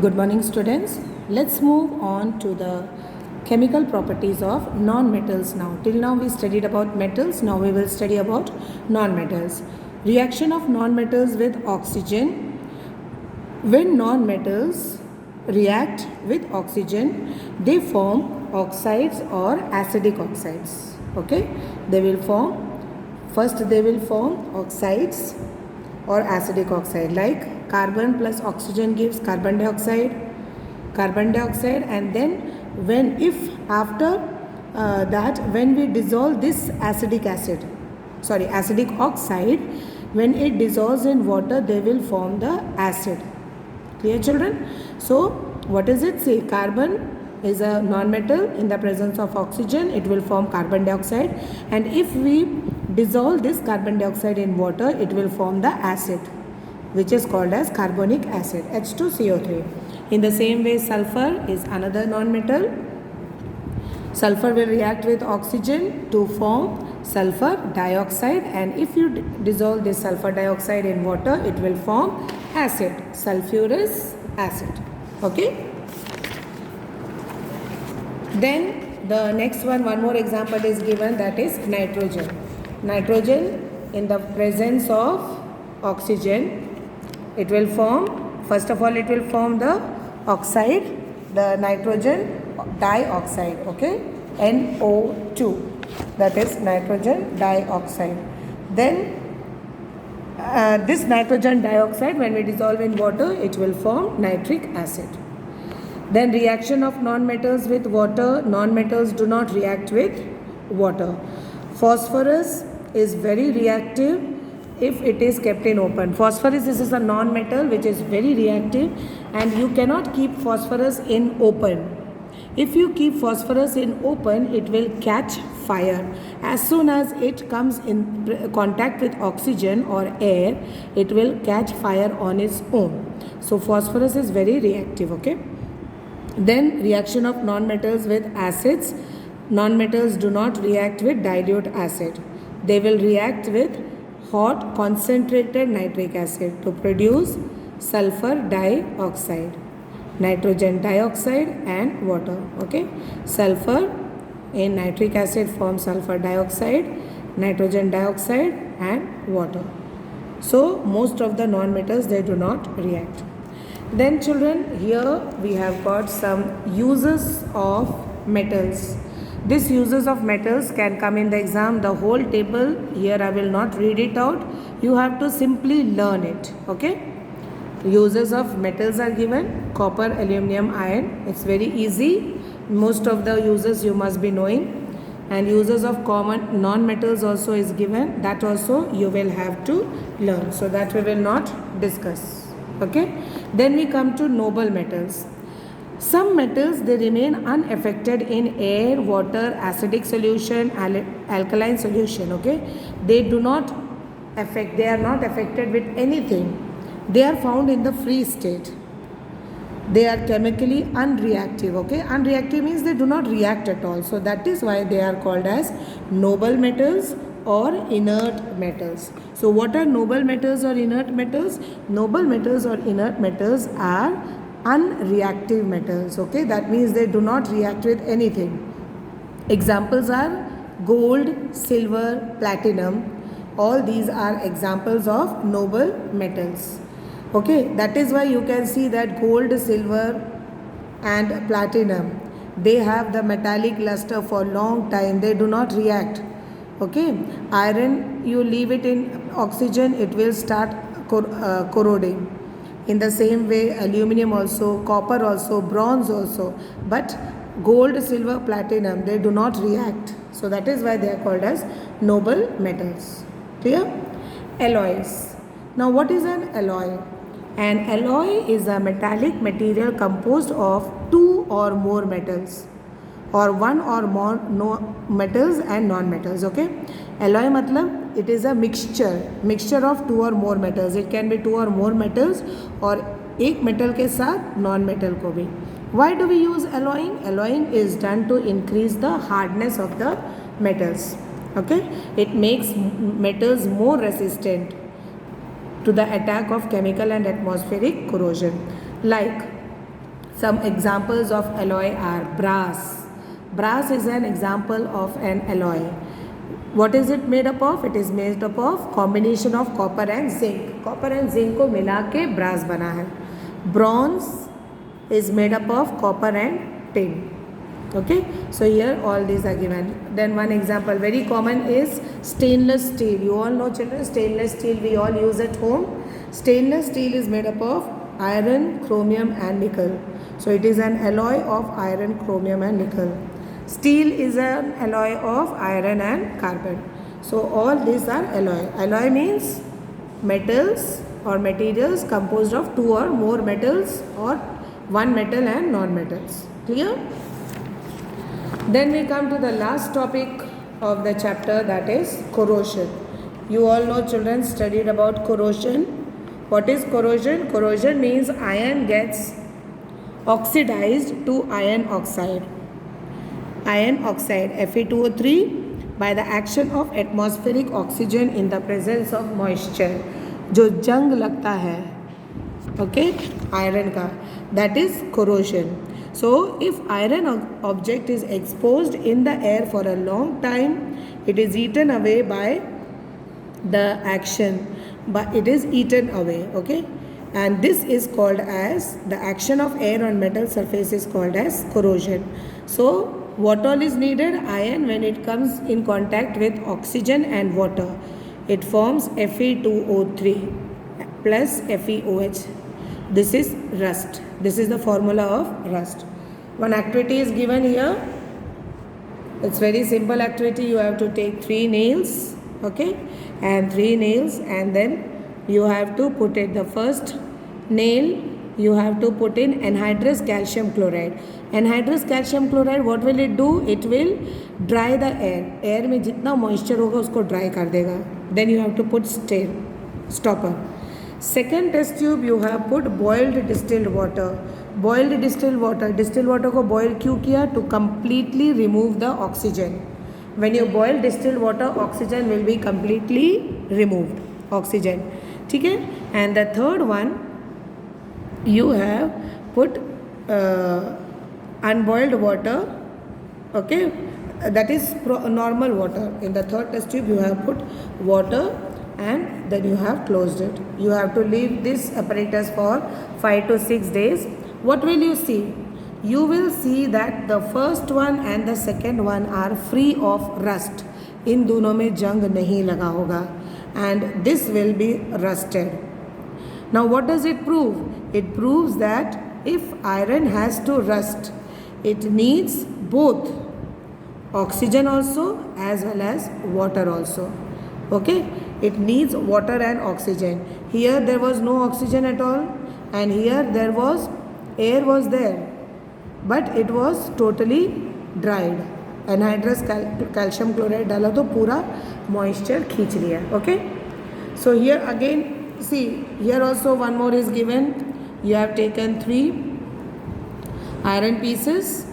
Good morning, students. Let's move on to the chemical properties of non-metals now. Till now we studied about metals. Now we will study about non-metals. Reaction of non-metals with oxygen. When non-metals react with oxygen, they form oxides or acidic oxides. Okay? They will form oxides or acidic oxide, like carbon plus oxygen gives carbon dioxide, and then after that when we dissolve this acidic oxide, when it dissolves in water, they will form the acid. Clear, children? So what is it? Say carbon is a non-metal. In the presence of oxygen, it will form carbon dioxide, and if we dissolve this carbon dioxide in water, it will form the acid, which is called as carbonic acid, H2CO3. In the same way, sulfur is another non-metal. Sulfur will react with oxygen to form sulfur dioxide, and if you dissolve this sulfur dioxide in water, it will form acid, sulfurous acid. Okay? Then the next one more example is given, that is nitrogen. Nitrogen, in the presence of oxygen, it will form, first of all it will form the oxide, the nitrogen dioxide, okay, NO2, that is nitrogen dioxide. Then this nitrogen dioxide, when we dissolve in water, it will form nitric acid. Then reaction of non-metals with water. Non-metals do not react with water. Phosphorus is very reactive if it is kept in open. Phosphorus is a non-metal which is very reactive, and you cannot keep phosphorus in open. If you keep phosphorus in open, it will catch fire. As soon as it comes in contact with oxygen or air, it will catch fire on its own. So phosphorus is very reactive, okay? Then reaction of non-metals with acids. Non-metals do not react with dilute acid. They will react with hot concentrated nitric acid to produce sulfur dioxide, nitrogen dioxide and water. Okay, sulfur in nitric acid forms sulfur dioxide, nitrogen dioxide and water. So most of the non-metals, they do not react. Then children, here we have got some uses of metals. These uses of metals can come in the exam. The whole table here I will not read it out. You have to simply learn it. Okay. Uses of metals are given. Copper, aluminum, iron. It's very easy. Most of the uses you must be knowing. And uses of common non-metals also is given. That also you will have to learn. So that we will not discuss. Okay. Then we come to noble metals. Some metals, they remain unaffected in air, water, acidic solution, alkaline solution. Okay, they are not affected with anything. They are found in the free state. They are chemically unreactive. Okay, unreactive means they do not react at all. So that is why they are called as noble metals or inert metals. So what are noble metals or inert metals? Noble metals or inert metals are unreactive metals. Okay, that means they do not react with anything. Examples are gold, silver, platinum. All these are examples of noble metals. Okay, that is why you can see that gold, silver and platinum, they have the metallic luster for long time. They do not react. Okay, iron, you leave it in oxygen, it will start corroding. In the same way, aluminum also, copper also, bronze also. But gold, silver, platinum, they do not react. So that is why they are called as noble metals. Clear? Alloys. Now what is an alloy? An alloy is a metallic material composed of two or more metals, or one or more metals and non-metals. Okay, alloy matlab it is a mixture of two or more metals. It can be two or more metals और एक metal के साथ non-metal को भी. Why do we use alloying? Alloying is done to increase the hardness of the metals. Okay, it makes metals more resistant to the attack of chemical and atmospheric corrosion. Like Some examples of alloy are brass. Brass is an example of an alloy. What is it made up of? It is made up of combination of copper and zinc. Copper and zinc को मिला के brass बना है. Bronze is made up of copper and tin. Okay, so here all these are given. Then one example very common is stainless steel. You all know, children, stainless steel we all use at home. Stainless steel is made up of iron, chromium and nickel. So it is an alloy of iron, chromium and nickel. Steel is an alloy of iron and carbon. So all these are alloy. Alloy means metals or materials composed of two or more metals or one metal and non-metals. Clear? Then we come to the last topic of the chapter, that is corrosion. You all know, children, studied about corrosion. What is corrosion? Corrosion means iron gets oxidized to iron oxide. Iron oxide Fe2O3 by the action of atmospheric oxygen in the presence of moisture. जो जंग लगता है, okay, iron का, that is corrosion. So if iron object is exposed in the air for a long time, it is eaten away by the action, but it is eaten away, okay, and this is called as, the action of air on metal surface is called as corrosion. So what all is needed? Iron, when it comes in contact with oxygen and water, it forms Fe2O3 plus FeOH. This is rust. This is the formula of rust. One activity is given here. It's very simple activity. You have to take 3 nails, okay, and 3 nails, and then you have to put it, the first nail you have to put in anhydrous calcium chloride. Anhydrous calcium chloride, what will it do? It will dry the air. Air में जितना moisture होगा उसको dry कर देगा. Then you have to put stopper. Second test tube you have put boiled distilled water. Boiled distilled water को boil क्यों किया? To completely remove the oxygen. When you boil distilled water, oxygen will be completely removed. Oxygen, ठीक है? And the third one, you have put unboiled water, okay, that is normal water. In the third test tube you have put water and then you have closed it. You have to leave this apparatus for 5 to 6 days. What will you see? You will see that the first one and the second one are free of rust. इन दोनों में जंग नहीं लगा होगा, and this will be rusted. Now what does it prove? It proves that if iron has to rust, it needs both oxygen also as well as water also. Okay, it needs water and oxygen. Here there was no oxygen at all, and here there was air was there, but it was totally dried. Anhydrous calcium chloride डाला तो पूरा moisture खींच लिया. Okay, so here again, see, here also one more is given. You have taken 3 iron pieces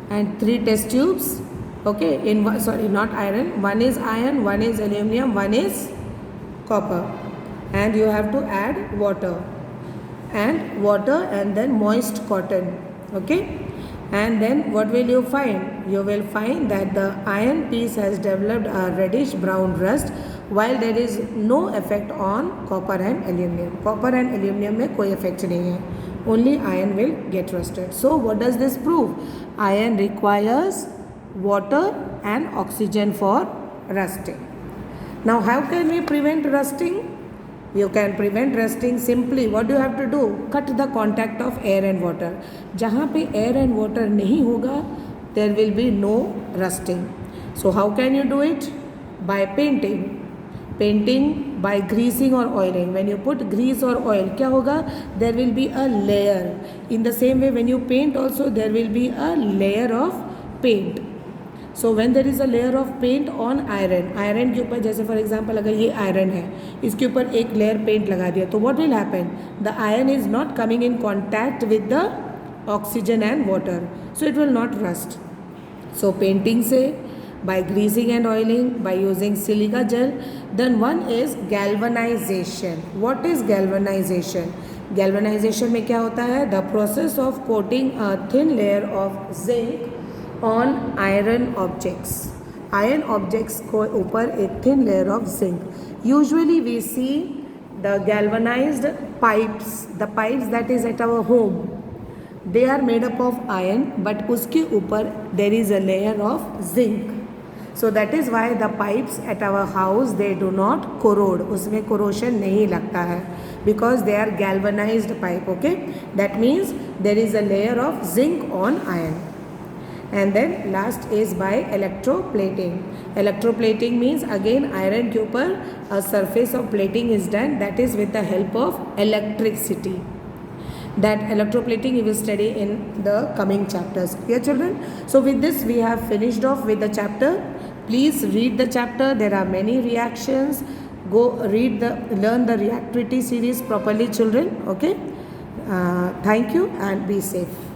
and 3 test tubes. Okay, in one, sorry, not iron, one is iron, one is aluminum, one is copper, and you have to add water and then moist cotton. Okay, and then what will you find? You will find that the iron piece has developed a reddish brown rust, while there is no effect on copper and aluminum. Copper and aluminum में कोई effect नहीं है. Only iron will get rusted. So what does this prove? Iron requires water and oxygen for rusting. Now how can we prevent rusting? You can prevent rusting simply. What do you have to do? Cut the contact of air and water. जहाँ पे air and water नहीं होगा, there will be no rusting. So how can you do it? By painting. Painting by greasing or oiling. When you put grease or oil, क्या होगा? There will be a layer. In the same way, when you paint also, there will be a layer of paint. So when there is a layer of paint on iron, iron के ऊपर जैसे for example अगर ये iron है, इसके ऊपर एक layer paint लगा दिया, तो what will happen? The iron is not coming in contact with the oxygen and water, so it will not rust. So painting से, by greasing and oiling, by using silica gel. Then one is galvanization. What is galvanization? Galvanization में क्या होता है? The process of coating a thin layer of zinc on iron objects, iron objects को ऊपर एक thin layer of zinc. Usually we see the galvanized pipes, the pipes that is at our home, they are made up of iron, but उसके ऊपर there is a layer of zinc. So that is why the pipes at our house they do not corrode, उसमें corrosion नहीं लगता है, because they are galvanized pipe. Okay, that means there is a layer of zinc on iron. And then last is by electroplating. Electroplating means again iron के ऊपर अ surface of plating is done, that is with the help of electricity. That electroplating we will study in the coming chapters. Dear children, so with this we have finished off with the chapter. Please read the chapter. There are many reactions. Go learn the reactivity series properly, children. Okay. Thank you and be safe.